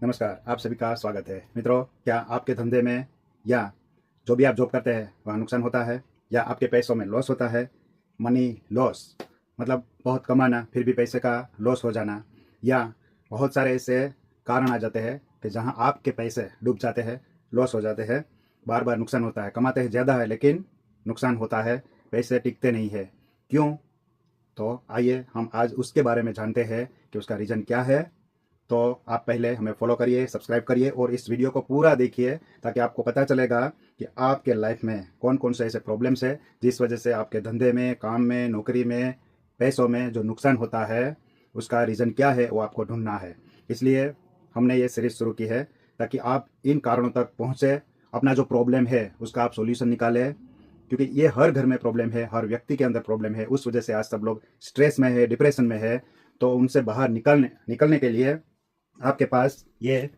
नमस्कार, आप सभी का स्वागत है। मित्रों, क्या आपके धंधे में या जो भी आप जॉब करते हैं वहाँ नुकसान होता है या आपके पैसों में लॉस होता है? मनी लॉस मतलब बहुत कमाना फिर भी पैसे का लॉस हो जाना, या बहुत सारे ऐसे कारण आ जाते हैं कि जहाँ आपके पैसे डूब जाते हैं, लॉस हो जाते हैं, बार बार नुकसान होता है, कमाते हैं ज़्यादा है लेकिन नुकसान होता है, पैसे टिकते नहीं है। क्यों? तो आइए हम आज उसके बारे में जानते हैं कि उसका रीज़न क्या है। तो आप पहले हमें फॉलो करिए, सब्सक्राइब करिए और इस वीडियो को पूरा देखिए ताकि आपको पता चलेगा कि आपके लाइफ में कौन कौन से ऐसे प्रॉब्लम्स है जिस वजह से आपके धंधे में, काम में, नौकरी में, पैसों में जो नुकसान होता है, उसका रीज़न क्या है वो आपको ढूंढना है। इसलिए हमने ये सीरीज शुरू की है ताकि आप इन कारणों तक पहुँचे, अपना जो प्रॉब्लम है उसका आप सोल्यूशन निकालें, क्योंकि ये हर घर में प्रॉब्लम है, हर व्यक्ति के अंदर प्रॉब्लम है। उस वजह से आज सब लोग स्ट्रेस में है, डिप्रेशन में है। तो उनसे बाहर निकलने के लिए आपके पास ये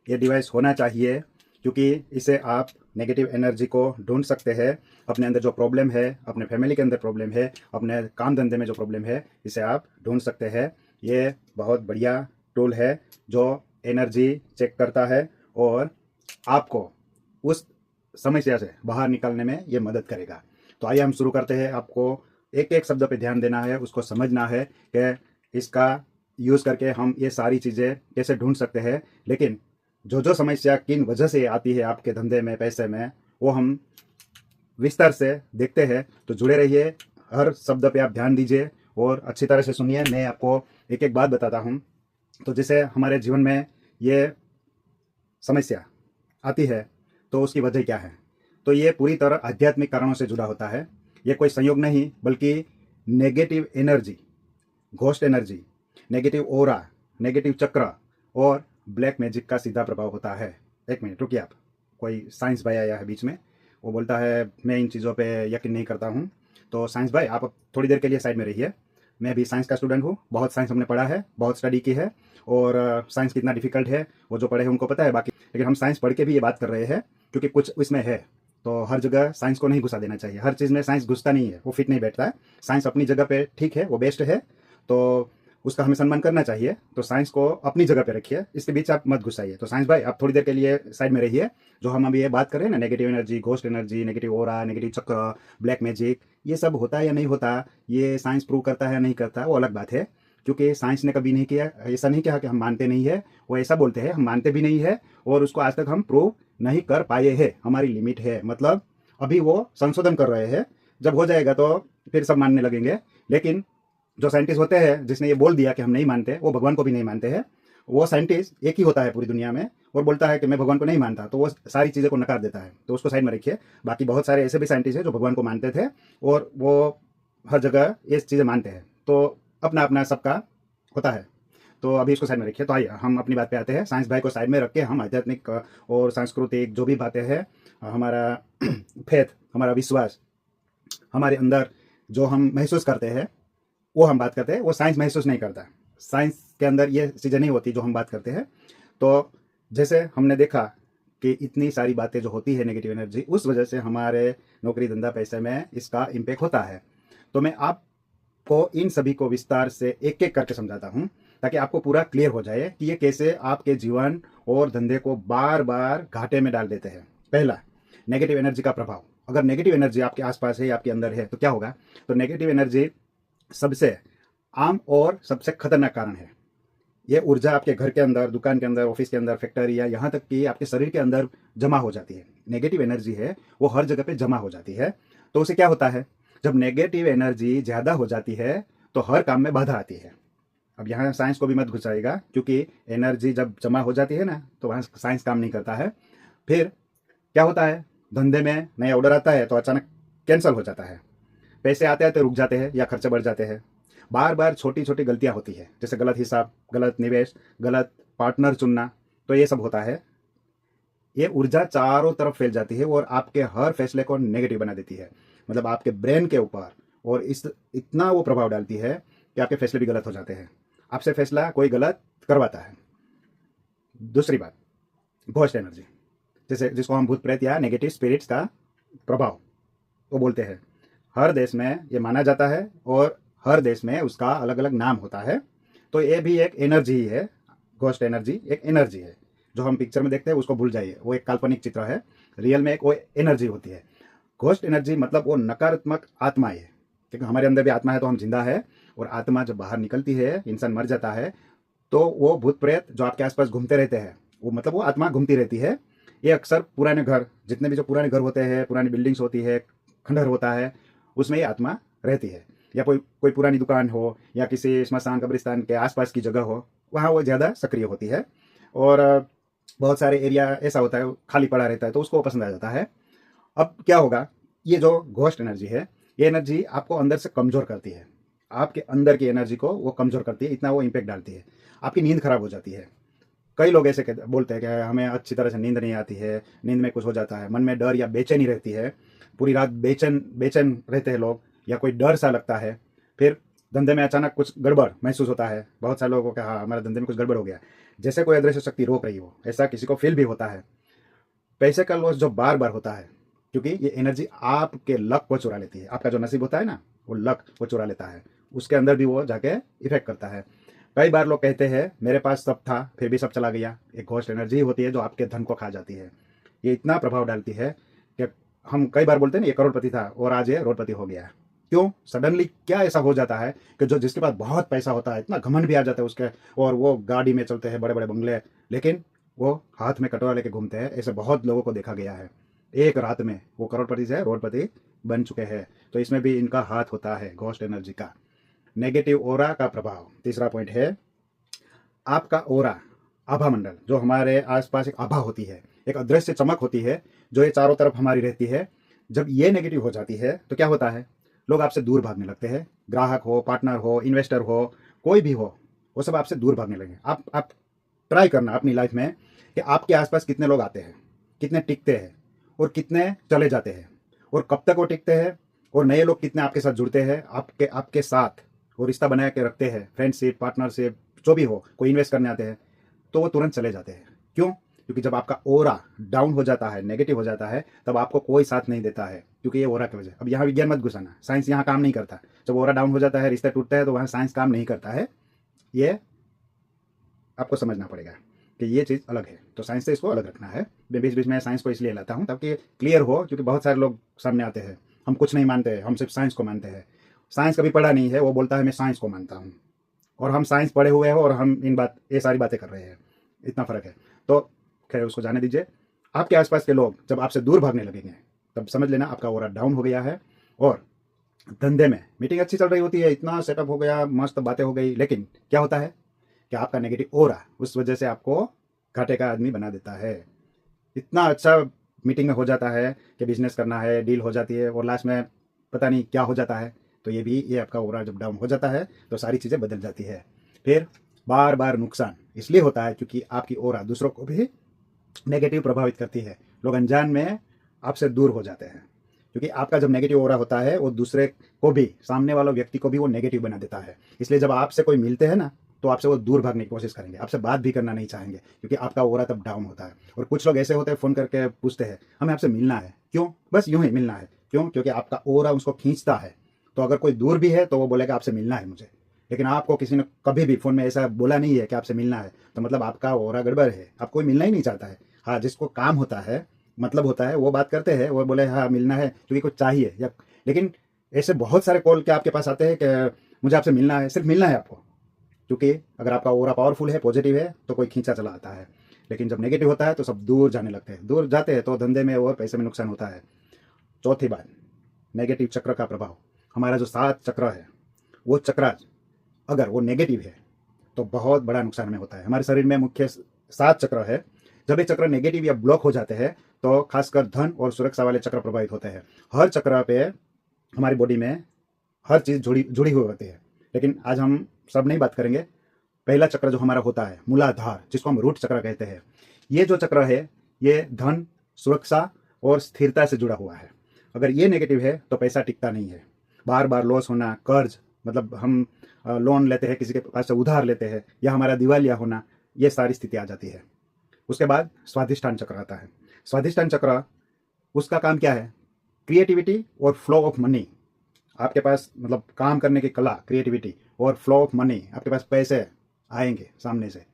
डिवाइस होना चाहिए, क्योंकि इसे आप नेगेटिव एनर्जी को ढूंढ सकते हैं। अपने अंदर जो प्रॉब्लम है, अपने फैमिली के अंदर प्रॉब्लम है, अपने काम धंधे में जो प्रॉब्लम है, इसे आप ढूंढ सकते हैं। ये बहुत बढ़िया टूल है जो एनर्जी चेक करता है और आपको उस समस्या से बाहर निकलने में ये मदद करेगा। तो आइए हम शुरू करते हैं। आपको एक एक शब्द पे ध्यान देना है, उसको समझना है कि इसका यूज़ करके हम ये सारी चीज़ें कैसे ढूंढ सकते हैं। लेकिन जो जो समस्या किन वजह से आती है आपके धंधे में, पैसे में, वो हम विस्तार से देखते हैं। तो जुड़े रहिए, हर शब्द पे आप ध्यान दीजिए और अच्छी तरह से सुनिए। मैं आपको एक एक बात बताता हूँ। तो जैसे हमारे जीवन में ये समस्या आती है तो उसकी वजह क्या है? तो ये पूरी तरह आध्यात्मिक कारणों से जुड़ा होता है। ये कोई संयोग नहीं बल्कि negative energy, ghost energy, negative aura, negative chakra और ब्लैक मैजिक का सीधा प्रभाव होता है। एक मिनट रुकिए आप। कोई साइंस भाई आया है बीच में, वो बोलता है मैं इन चीज़ों पे यकीन नहीं करता हूँ। तो साइंस भाई आप अब थोड़ी देर के लिए साइड में रहिए। मैं भी साइंस का स्टूडेंट हूँ, बहुत साइंस हमने पढ़ा है, बहुत स्टडी की है। और साइंस कितना डिफिकल्ट है वो जो पढ़े हैं उनको पता है। बाकी लेकिन हम साइंस पढ़ के भी ये बात कर रहे हैं क्योंकि कुछ इसमें है। तो हर जगह साइंस को नहीं घुसा देना चाहिए, हर चीज़ में साइंस घुसता नहीं है, वो फिट नहीं बैठता है। साइंस अपनी जगह पे ठीक है, वो बेस्ट है, तो उसका हमें सम्मान करना चाहिए। तो साइंस को अपनी जगह पे रखिए, इसके बीच आप मत घुसाइए। तो साइंस भाई आप थोड़ी देर के लिए साइड में रहिए। जो हम अभी ये बात कर रहे हैं ना, negative energy, ghost energy, negative aura, negative chakra, black magic, ये सब होता है या नहीं होता, ये साइंस प्रूव करता है या नहीं करता, वो अलग बात है। क्योंकि साइंस ने कभी नहीं किया, ऐसा नहीं कहा कि हम मानते नहीं है। वो ऐसा बोलते हैं हम मानते भी नहीं है और उसको आज तक हम प्रूव नहीं कर पाए हैं। हमारी लिमिट है, मतलब अभी वो संशोधन कर रहे हैं। जब हो जाएगा तो फिर सब मानने लगेंगे। लेकिन जो साइंटिस्ट होते हैं, जिसने ये बोल दिया कि हम नहीं मानते, वो भगवान को भी नहीं मानते हैं। वो साइंटिस्ट एक ही होता है पूरी दुनिया में और बोलता है कि मैं भगवान को नहीं मानता, तो वो सारी चीज़ें को नकार देता है। तो उसको साइड में रखिए। बाकी बहुत सारे ऐसे भी साइंटिस्ट हैं जो भगवान को मानते थे और वो हर जगह ये चीज़ें मानते हैं। तो अपना अपना सबका होता है। तो अभी इसको साइड में रखिए। तो आइए हम अपनी बात पे आते हैं। साइंस भाई को साइड में रख के हम आध्यात्मिक और सांस्कृतिक जो भी बातें हैं, हमारा फेथ, हमारा विश्वास, हमारे अंदर जो हम महसूस करते हैं वो हम बात करते हैं। वो साइंस महसूस नहीं करता। साइंस के अंदर ये चीज़ें नहीं होती जो हम बात करते हैं। तो जैसे हमने देखा कि इतनी सारी बातें जो होती है नेगेटिव एनर्जी, उस वजह से हमारे नौकरी धंधा पैसे में इसका इम्पेक्ट होता है। तो मैं आपको इन सभी को विस्तार से एक एक करके समझाता हूँ ताकि आपको पूरा क्लियर हो जाए कि ये कैसे आपके जीवन और धंधे को बार बार घाटे में डाल देते हैं। पहला, नेगेटिव एनर्जी का प्रभाव। अगर नेगेटिव एनर्जी आपके आसपास है, आपके अंदर है, तो क्या होगा? तो नेगेटिव एनर्जी सबसे आम और सबसे खतरनाक कारण है। ये ऊर्जा आपके घर के अंदर, दुकान के अंदर, ऑफिस के अंदर, फैक्ट्री या यहाँ तक कि आपके शरीर के अंदर जमा हो जाती है। नेगेटिव एनर्जी है वो हर जगह पे जमा हो जाती है। तो उसे क्या होता है, जब नेगेटिव एनर्जी ज़्यादा हो जाती है तो हर काम में बाधा आती है। अब यहाँ साइंस को भी मत घुसाएगा, क्योंकि एनर्जी जब जमा हो जाती है ना तो वहाँ साइंस काम नहीं करता है। फिर क्या होता है, धंधे में नया ऑर्डर आता है तो अचानक कैंसिल हो जाता है। पैसे आते हैं तो रुक जाते हैं या खर्चे बढ़ जाते हैं। बार बार छोटी छोटी गलतियां होती है, जैसे गलत हिसाब, गलत निवेश, गलत पार्टनर चुनना। तो ये सब होता है। ये ऊर्जा चारों तरफ फैल जाती है और आपके हर फैसले को नेगेटिव बना देती है। मतलब आपके ब्रेन के ऊपर और इस इतना वो प्रभाव डालती है कि आपके फैसले भी गलत हो जाते हैं। आपसे फैसला कोई गलत करवाता है। दूसरी बात, घोस्ट एनर्जी, जैसे जिसको हम भूत प्रेत या नेगेटिव स्पिरिट्स का प्रभाव वो बोलते हैं। हर देश में ये माना जाता है और हर देश में उसका अलग अलग नाम होता है। तो ये भी एक एनर्जी ही है। घोस्ट एनर्जी एक एनर्जी है। जो हम पिक्चर में देखते हैं उसको भूल जाइए, वो एक काल्पनिक चित्र है। रियल में एक वो एनर्जी होती है। घोस्ट एनर्जी मतलब वो नकारात्मक आत्माएं है, क्योंकि हमारे अंदर भी आत्मा है तो हम जिंदा है, और आत्मा जब बाहर निकलती है, इंसान मर जाता है, तो वो भूत प्रेत जो आपके आसपास घूमते रहते हैं, वो मतलब वो आत्मा घूमती रहती है। ये अक्सर पुराने घर, जितने भी जो पुराने घर होते हैं, पुरानी बिल्डिंग्स होती है, खंडहर होता है, उसमें ये आत्मा रहती है। या कोई कोई पुरानी दुकान हो, या किसी स्मशान कब्रिस्तान के आसपास की जगह हो, वहाँ वो ज़्यादा सक्रिय होती है। और बहुत सारे एरिया ऐसा होता है खाली पड़ा रहता है, तो उसको पसंद आ जाता है। अब क्या होगा, ये जो घोस्ट एनर्जी है, ये एनर्जी आपको अंदर से कमज़ोर करती है। आपके अंदर की एनर्जी को वो कमज़ोर करती है, इतना वो इम्पैक्ट डालती है। आपकी नींद खराब हो जाती है। कई लोग ऐसे बोलते हैं कि हमें अच्छी तरह से नींद नहीं आती है, नींद में कुछ हो जाता है, मन में डर या बेचैनी रहती है, पूरी रात बेचैन बेचैन रहते हैं लोग, या कोई डर सा लगता है। फिर धंधे में अचानक कुछ गड़बड़ महसूस होता है। बहुत सारे लोगों को हाँ, हमारे धंधे में कुछ गड़बड़ हो गया, जैसे कोई अदृश्य शक्ति रोक रही हो, ऐसा किसी को फील भी होता है। पैसे का लॉस जो बार बार होता है, क्योंकि ये एनर्जी आपके लक को चुरा लेती है। आपका जो नसीब होता है ना, वो लक वो चुरा लेता है, उसके अंदर भी वो जाके इफेक्ट करता है। कई बार लोग कहते हैं मेरे पास सब था फिर भी सब चला गया। एक घोस्ट एनर्जी होती है जो आपके धन को खा जाती है। ये इतना प्रभाव डालती है कि हम कई बार बोलते हैं ना, ये करोड़पति था और आज ये रोडपति हो गया। क्यों? सडनली क्या ऐसा हो जाता है कि जो जिसके पास बहुत पैसा होता है, इतना घमंड भी आ जाता है उसके, और वो गाड़ी में चलते हैं, बड़े बड़े बंगले, लेकिन वो हाथ में कटोरा लेके घूमते हैं। ऐसे बहुत लोगों को देखा गया है। एक रात में वो करोड़पति से रोडपति बन चुके हैं। तो इसमें भी इनका हाथ होता है, घोस्ट एनर्जी का। नेगेटिव ओरा का प्रभाव, तीसरा पॉइंट है आपका ओरा, आभा मंडल। जो हमारे आसपास एक आभा होती है, एक अदृश्य चमक होती है, जो ये चारों तरफ हमारी रहती है। जब ये नेगेटिव हो जाती है तो क्या होता है, लोग आपसे दूर भागने लगते हैं। ग्राहक हो, पार्टनर हो, इन्वेस्टर हो, कोई भी हो, वो सब आपसे दूर भागने लगे। आप ट्राई करना अपनी लाइफ में कि आपके आसपास कितने लोग आते हैं, कितने टिकते हैं, और कितने चले जाते हैं, और कब तक वो टिकते हैं, और नए लोग कितने आपके साथ जुड़ते हैं, आपके आपके साथ वो रिश्ता बना के रखते हैं, फ्रेंडशिप, पार्टनरशिप, जो भी हो, कोई इन्वेस्ट करने आते हैं, तो वो तुरंत चले जाते हैं। क्यों? क्योंकि जब आपका ओरा डाउन हो जाता है, नेगेटिव हो जाता है, तब आपको कोई साथ नहीं देता है, क्योंकि ये ओरा की वजह। अब यहाँ विज्ञान मत घुसाना, साइंस यहाँ काम नहीं करता। जब ओरा डाउन हो जाता है, रिश्ता टूटता है, तो वहाँ साइंस काम नहीं करता है। ये आपको समझना पड़ेगा कि ये चीज़ अलग है, तो साइंस से इसको अलग रखना है। मैं बीच बीच में साइंस को इसलिए लाता हूँ ताकि क्लियर हो, क्योंकि बहुत सारे लोग सामने आते हैं, हम कुछ नहीं मानते, हम सिर्फ साइंस को मानते हैं। साइंस कभी पढ़ा नहीं है, वो बोलता है मैं साइंस को मानता हूँ, और हम साइंस पढ़े हुए हैं और हम ये सारी बातें कर रहे हैं। इतना फ़र्क है। तो खैर उसको जाने दीजिए। आपके आसपास के लोग जब आपसे दूर भागने लगेंगे, तब समझ लेना आपका ओरा डाउन हो गया है। और धंधे में मीटिंग अच्छी चल रही होती है, इतना सेटअप हो गया, मस्त बातें हो गई, लेकिन क्या होता है कि आपका नेगेटिव ओरा उस वजह से आपको घाटे का आदमी बना देता है। इतना अच्छा मीटिंग में हो जाता है कि बिजनेस करना है, डील हो जाती है, और लास्ट में पता नहीं क्या हो जाता है। तो ये आपका ओरा जब डाउन हो जाता है तो सारी चीज़ें बदल जाती है। फिर बार बार नुकसान इसलिए होता है क्योंकि आपकी ओरा दूसरों को भी नेगेटिव प्रभावित करती है। लोग अनजान में आपसे दूर हो जाते हैं, क्योंकि आपका जब नेगेटिव ओरा होता है वो दूसरे को भी, सामने वाला व्यक्ति को भी वो नेगेटिव बना देता है। इसलिए जब आपसे कोई मिलते हैं ना, तो आपसे वो दूर भागने की कोशिश करेंगे, आपसे बात भी करना नहीं चाहेंगे, क्योंकि आपका ओरा तब डाउन होता है। और कुछ लोग ऐसे होते हैं, फ़ोन करके पूछते हैं हमें आपसे मिलना है। क्यों? बस यूं ही मिलना है। क्यों? क्योंकि आपका ओरा उसको खींचता है। तो अगर कोई दूर भी है तो वो बोलेगा आपसे मिलना है मुझे, लेकिन आपको किसी ने कभी भी फ़ोन में ऐसा बोला नहीं है कि आपसे मिलना है, तो मतलब आपका ओरा गड़बड़ है, आपको कोई मिलना ही नहीं चाहता है। हाँ, जिसको काम होता है, मतलब होता है, वो बात करते हैं, वो बोले हाँ मिलना है क्योंकि कुछ चाहिए, या लेकिन ऐसे बहुत सारे कॉल के आपके पास आते हैं कि मुझे आपसे मिलना है, सिर्फ मिलना है आपको। क्योंकि अगर आपका ओरा पावरफुल है, पॉजिटिव है, तो कोई खींचा चला आता है। लेकिन जब नेगेटिव होता है तो सब दूर जाने लगते हैं। दूर जाते हैं तो धंधे में और पैसे में नुकसान होता है। चौथी बात, नेगेटिव चक्र का प्रभाव। हमारा जो 7 चक्र है, वो चक्राज अगर वो नेगेटिव है तो बहुत बड़ा नुकसान में होता है। हमारे शरीर में मुख्य 7 चक्र है। जब ये चक्र नेगेटिव या ब्लॉक हो जाते हैं तो खासकर धन और सुरक्षा वाले चक्र प्रभावित होते हैं। हर चक्र पे हमारी बॉडी में हर चीज़ जुड़ी जुड़ी हुई होती है, लेकिन आज हम सब नहीं बात करेंगे। पहला चक्र जो हमारा होता है मूलाधार, जिसको हम रूट चक्र कहते हैं, ये जो चक्र है ये धन, सुरक्षा और स्थिरता से जुड़ा हुआ है। अगर ये नेगेटिव है तो पैसा टिकता नहीं है। बार बार लॉस होना, कर्ज, मतलब हम लोन लेते हैं, किसी के पास से उधार लेते हैं, या हमारा दिवालिया होना, ये सारी स्थिति आ जाती है। उसके बाद स्वाधिष्ठान चक्र आता है। स्वाधिष्ठान चक्र, उसका काम क्या है? क्रिएटिविटी और फ्लो ऑफ मनी। आपके पास मतलब काम करने की कला, क्रिएटिविटी और फ्लो ऑफ मनी, आपके पास पैसे आएंगे सामने से,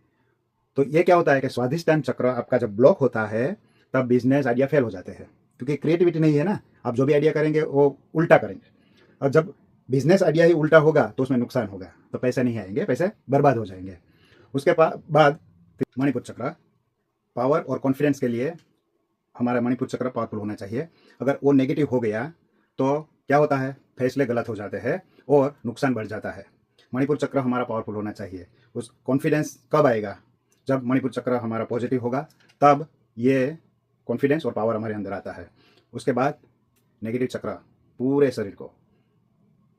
तो ये क्या होता है कि स्वाधिष्ठान चक्र आपका जब ब्लॉक होता है तब बिजनेस आइडिया फेल हो जाते हैं, क्योंकि क्रिएटिविटी नहीं है ना। आप जो भी आइडिया करेंगे वो उल्टा करेंगे, और जब बिजनेस आइडिया ही उल्टा होगा तो उसमें नुकसान होगा, तो पैसे नहीं आएंगे, पैसे बर्बाद हो जाएंगे। उसके बाद मणिपुर चक्र, पावर और कॉन्फिडेंस के लिए हमारा मणिपुर चक्र पावरफुल होना चाहिए। अगर वो नेगेटिव हो गया तो क्या होता है, फैसले गलत हो जाते हैं और नुकसान बढ़ जाता है। मणिपुर चक्र हमारा पावरफुल होना चाहिए। उस कॉन्फिडेंस कब आएगा, जब मणिपुर चक्र हमारा पॉजिटिव होगा, तब ये कॉन्फिडेंस और पावर हमारे अंदर आता है। उसके बाद नेगेटिव चक्र पूरे शरीर को,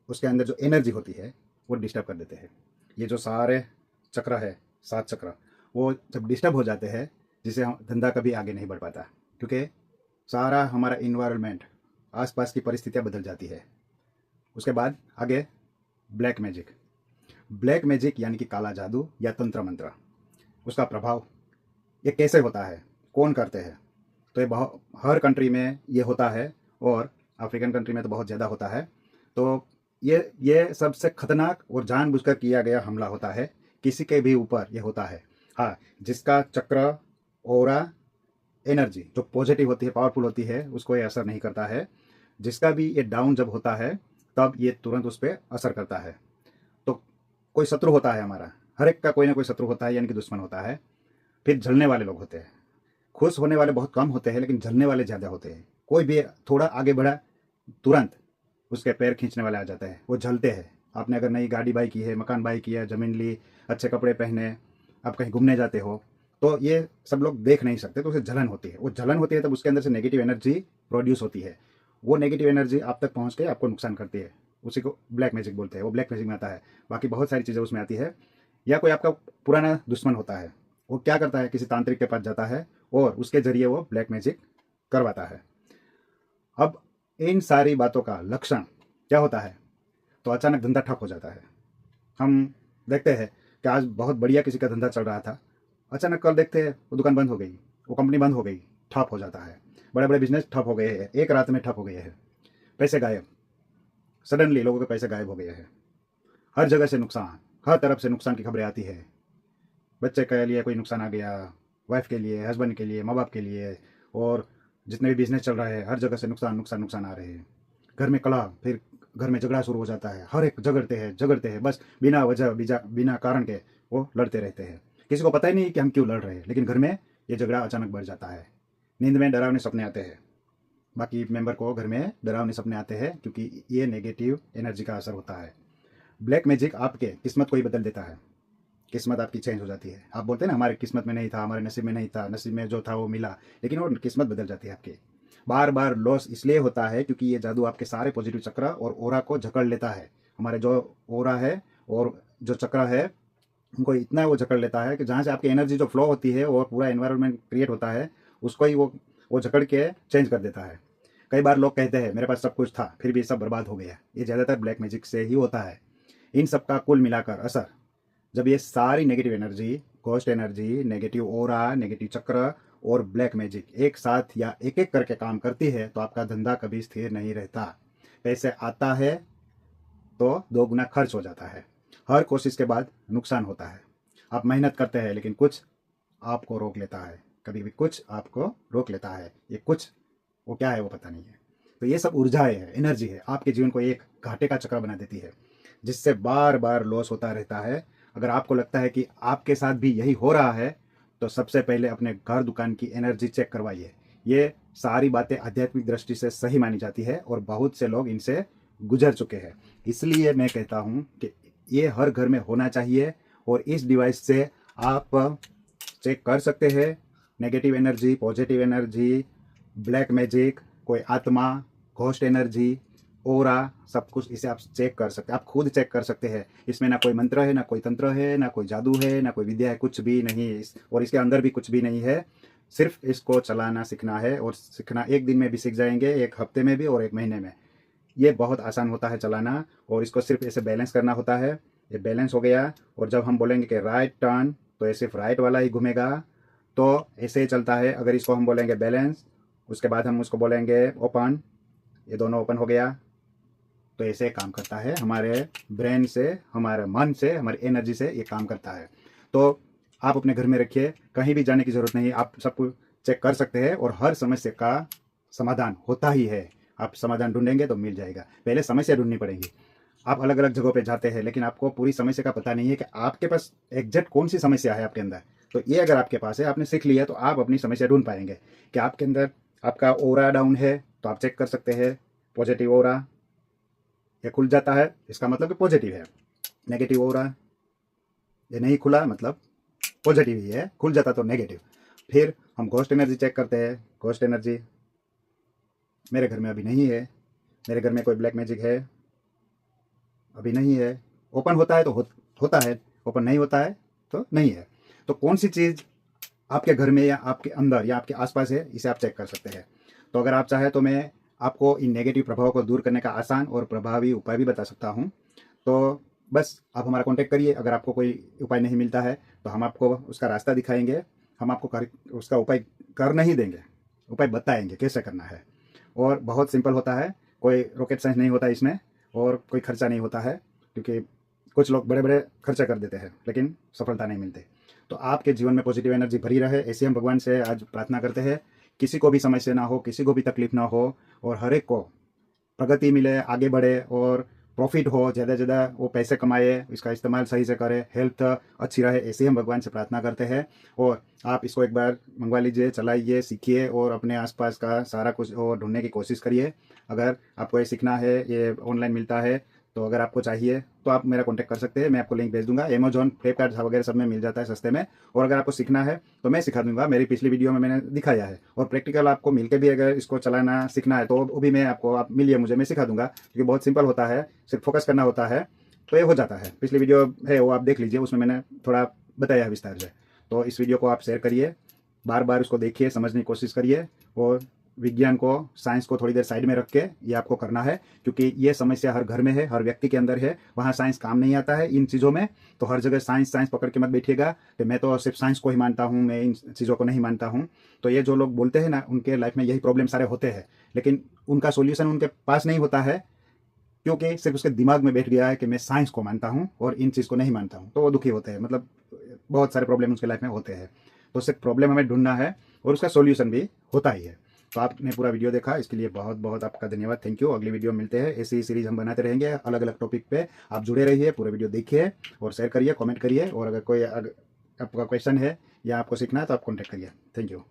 उसके अंदर जो एनर्जी होती है वो डिस्टर्ब कर देते हैं। ये जो सारे चक्र है, 7 चक्र, वो जब डिस्टर्ब हो जाते हैं, जिससे हम धंधा कभी आगे नहीं बढ़ पाता, क्योंकि सारा हमारा इन्वायरमेंट, आसपास की परिस्थितियाँ बदल जाती है। उसके बाद आगे ब्लैक मैजिक। ब्लैक मैजिक यानी कि काला जादू या तंत्र मंत्र, उसका प्रभाव ये कैसे होता है, कौन करते हैं? तो ये बहुत हर कंट्री में ये होता है, और अफ्रीकन कंट्री में तो बहुत ज़्यादा होता है। तो ये सबसे खतरनाक और जानबूझकर किया गया हमला होता है, किसी के भी ऊपर ये होता है। हाँ, जिसका चक्र, ओरा, एनर्जी जो पॉजिटिव होती है, पावरफुल होती है, उसको ये असर नहीं करता है। जिसका भी ये डाउन जब होता है तब ये तुरंत उस पर असर करता है। तो कोई शत्रु होता है हमारा, हर एक का कोई ना कोई शत्रु होता है, यानी कि दुश्मन होता है। फिर जलने वाले लोग होते हैं। खुश होने वाले बहुत कम होते हैं, लेकिन जलने वाले ज़्यादा होते हैं। कोई भी थोड़ा आगे बढ़ा, तुरंत उसके पैर खींचने वाले आ जाते हैं, वो जलते हैं। आपने अगर नई गाड़ी बाई की है, मकान बाई किया, ज़मीन ली, अच्छे कपड़े पहने, आप कहीं घूमने जाते हो, तो ये सब लोग देख नहीं सकते, तो उसे जलन होती है। वो जलन होती है तब उसके अंदर से नेगेटिव एनर्जी प्रोड्यूस होती है। वो नेगेटिव एनर्जी आप तक पहुंच के आपको नुकसान करती है। उसी को ब्लैक मैजिक बोलते हैं, वो ब्लैक मैजिक में आता है। बाकी बहुत सारी चीज़ें उसमें आती है। या कोई आपका पुराना दुश्मन होता है, वो क्या करता है, किसी तांत्रिक के पास जाता है और उसके जरिए वो ब्लैक मैजिक करवाता है। अब इन सारी बातों का लक्षण क्या होता है, तो अचानक धंधा ठप हो जाता है। हम देखते हैं कि आज बहुत बढ़िया किसी का धंधा चल रहा था, अचानक कल देखते हैं वो दुकान बंद हो गई, वो कंपनी बंद हो गई, ठप हो जाता है। बड़े बड़े बिजनेस ठप हो गए हैं, एक रात में ठप हो गए हैं। पैसे गायब, सडनली लोगों के पैसे गायब हो गए हैं। हर जगह से नुकसान, हर तरफ से नुकसान की खबरें आती है। बच्चे के लिए कोई नुकसान आ गया, वाइफ के लिए, हस्बैंड के लिए, माँ बाप के लिए, और जितने भी बिजनेस चल रहा है हर जगह से नुकसान नुकसान नुकसान आ रहे हैं। घर में कलह, फिर घर में झगड़ा शुरू हो जाता है। हर एक झगड़ते हैं, बस बिना वजह बिना कारण के वो लड़ते रहते हैं। किसी को पता ही नहीं कि हम क्यों लड़ रहे हैं, लेकिन घर में ये झगड़ा अचानक बढ़ जाता है। नींद में डरावने सपने आते हैं, बाकी मेंबर को घर में डरावने सपने आते हैं, क्योंकि ये नेगेटिव एनर्जी का असर होता है। ब्लैक मैजिक आपके किस्मत को ही बदल देता है। किस्मत आपकी चेंज हो जाती है। आप बोलते हैं ना, हमारे किस्मत में नहीं था, हमारे नसीब में नहीं था, नसीब में जो था वो मिला, लेकिन वो किस्मत बदल जाती है आपकी। बार बार लॉस इसलिए होता है क्योंकि ये जादू आपके सारे पॉजिटिव चक्र और ओरा को जकड़ लेता है। हमारे जो ओरा है और जो चक्र है, उनको इतना वो जकड़ लेता है कि जहाँ से आपकी एनर्जी जो फ्लो होती है और पूरा एनवायरनमेंट क्रिएट होता है, उसको ही वो जकड़ के चेंज कर देता है। कई बार लोग कहते हैं मेरे पास सब कुछ था फिर भी सब बर्बाद हो गया, ये ज़्यादातर ब्लैक मैजिक से ही होता है। इन सब का कुल मिलाकर असर, जब ये सारी negative energy, ghost energy, negative aura, negative chakra और ब्लैक मैजिक एक साथ या एक एक करके काम करती है, तो आपका धंधा कभी स्थिर नहीं रहता। पैसे आता है तो दो गुना खर्च हो जाता है। हर कोशिश के बाद नुकसान होता है। आप मेहनत करते हैं, लेकिन कुछ आपको रोक लेता है, कभी भी कुछ आपको रोक लेता है। ये कुछ वो क्या है वो पता नहीं है। तो ये सब ऊर्जाएं है, एनर्जी है, आपके जीवन को एक घाटे का चक्र बना देती है, जिससे बार बार लॉस होता रहता है। अगर आपको लगता है कि आपके साथ भी यही हो रहा है, तो सबसे पहले अपने घर दुकान की एनर्जी चेक करवाइए। ये सारी बातें आध्यात्मिक दृष्टि से सही मानी जाती है और बहुत से लोग इनसे गुजर चुके हैं। इसलिए मैं कहता हूँ कि ये हर घर में होना चाहिए, और इस डिवाइस से आप चेक कर सकते हैं negative energy, positive energy, black magic, कोई आत्मा, घोस्ट एनर्जी, ओरा, सब कुछ इसे आप चेक कर सकते हैं। आप खुद चेक कर सकते हैं। इसमें ना कोई मंत्र है, ना कोई तंत्र है, ना कोई जादू है, ना कोई विद्या है, कुछ भी नहीं। और इसके अंदर भी कुछ भी नहीं है। सिर्फ इसको चलाना सीखना है, और सीखना एक दिन में भी सीख जाएंगे, एक हफ्ते में भी और एक महीने में। ये बहुत आसान होता है चलाना, और इसको सिर्फ ऐसे बैलेंस करना होता है। ये बैलेंस हो गया, और जब हम बोलेंगे कि राइट टर्न, तो ये सिर्फ राइट वाला ही घूमेगा, तो ऐसे ही चलता है। अगर इसको हम बोलेंगे बैलेंस, उसके बाद हम उसको बोलेंगे ओपन, ये दोनों ओपन हो गया, तो ऐसे काम करता है। हमारे ब्रेन से, हमारे मन से, हमारी एनर्जी से ये काम करता है। तो आप अपने घर में रखिए, कहीं भी जाने की ज़रूरत नहीं। आप सब कुछ चेक कर सकते हैं और हर समस्या का समाधान होता ही है। आप समाधान ढूंढेंगे तो मिल जाएगा, पहले समस्या ढूंढनी पड़ेगी। आप अलग अलग जगहों पे जाते हैं लेकिन आपको पूरी समस्या का पता नहीं है कि आपके पास एग्जैक्ट कौन सी समस्या है आपके अंदर। तो ये अगर आपके पास है, आपने सीख लिया, तो आप अपनी समस्या ढूंढ पाएंगे कि आपके अंदर आपका ओरा डाउन है। तो आप चेक कर सकते हैं, पॉजिटिव ओरा ये खुल जाता है, इसका मतलब कि पॉजिटिव है। नेगेटिव ओरा ये नहीं खुला, मतलब पॉजिटिव ही है, खुल जाता तो नेगेटिव। फिर हम घोस्ट एनर्जी चेक करते हैं। घोस्ट एनर्जी मेरे घर में अभी नहीं है, मेरे घर में कोई ब्लैक मैजिक है अभी नहीं है। ओपन होता है तो होता है, ओपन नहीं होता है तो नहीं है। तो कौन सी चीज़ आपके घर में या आपके अंदर या आपके आसपास है, इसे आप चेक कर सकते हैं। तो अगर आप चाहें तो मैं आपको इन नेगेटिव प्रभावों को दूर करने का आसान और प्रभावी उपाय भी बता सकता हूँ। तो बस आप हमारा कॉन्टेक्ट करिए। अगर आपको कोई उपाय नहीं मिलता है तो हम आपको उसका रास्ता दिखाएंगे, हम आपको उसका उपाय कर नहीं देंगे, उपाय बताएंगे कैसे करना है। और बहुत सिंपल होता है, कोई रॉकेट साइंस नहीं होता इसमें, और कोई खर्चा नहीं होता है, क्योंकि कुछ लोग बड़े बड़े खर्चा कर देते हैं लेकिन सफलता नहीं मिलती। तो आपके जीवन में पॉजिटिव एनर्जी भरी रहे, ऐसे हम भगवान से आज प्रार्थना करते हैं। किसी को भी समस्या ना हो, किसी को भी तकलीफ ना हो, और हर एक को प्रगति मिले, आगे बढ़े और प्रॉफिट हो, ज़्यादा से ज़्यादा वो पैसे कमाए, इसका इस्तेमाल सही से करे, हेल्थ अच्छी रहे, ऐसे हम भगवान से प्रार्थना करते हैं। और आप इसको एक बार मंगवा लीजिए, चलाइए, सीखिए और अपने आसपास का सारा कुछ और ढूंढने की कोशिश करिए। अगर आपको ये सीखना है, ये ऑनलाइन मिलता है, तो अगर आपको चाहिए तो आप मेरा कॉन्टैक्ट कर सकते हैं, मैं आपको लिंक भेज दूंगा। अमेजॉन, फ्लिपकार्ट वगैरह सब में मिल जाता है सस्ते में। और अगर आपको सीखना है तो मैं सिखा दूंगा, मेरी पिछली वीडियो में मैंने दिखाया है। और प्रैक्टिकल आपको मिलकर भी अगर इसको चलाना सीखना है तो वो भी मैं आपको, आप मिलिए मुझे, मैं सिखा दूंगा, क्योंकि बहुत सिंपल होता है, सिर्फ फोकस करना होता है तो ये हो जाता है। पिछली वीडियो है वो आप देख लीजिए, उसमें मैंने थोड़ा बताया है विस्तार से। तो इस वीडियो को आप शेयर करिए, बार बार उसको देखिए, समझने की कोशिश करिए, और विज्ञान को, साइंस को थोड़ी देर साइड में रख के ये आपको करना है, क्योंकि ये समस्या हर घर में है, हर व्यक्ति के अंदर है। वहाँ साइंस काम नहीं आता है इन चीज़ों में। तो हर जगह साइंस साइंस पकड़ के मत बैठिएगा कि मैं तो सिर्फ साइंस को ही मानता हूँ, मैं इन चीज़ों को नहीं मानता हूँ। तो ये जो लोग बोलते हैं ना, उनके लाइफ में यही प्रॉब्लम सारे होते हैं, लेकिन उनका सोल्यूशन उनके पास नहीं होता है, क्योंकि सिर्फ उसके दिमाग में बैठ गया है कि मैं साइंस को मानता हूँ और इन चीज़ को नहीं मानता हूँ। तो वो दुखी होते हैं, मतलब बहुत सारे प्रॉब्लम उसके लाइफ में होते हैं। तो सिर्फ प्रॉब्लम हमें ढूंढना है और उसका सोल्यूशन भी होता ही है। तो आपने पूरा वीडियो देखा, इसके लिए बहुत बहुत आपका धन्यवाद, थैंक यू। अगली वीडियो मिलते हैं, ऐसी ही सीरीज हम बनाते रहेंगे अलग अलग टॉपिक पे। आप जुड़े रहिए, पूरा वीडियो देखिए और शेयर करिए, कमेंट करिए, और अगर कोई आपका क्वेश्चन है या आपको सीखना है तो आप कॉन्टैक्ट करिए। Thank you.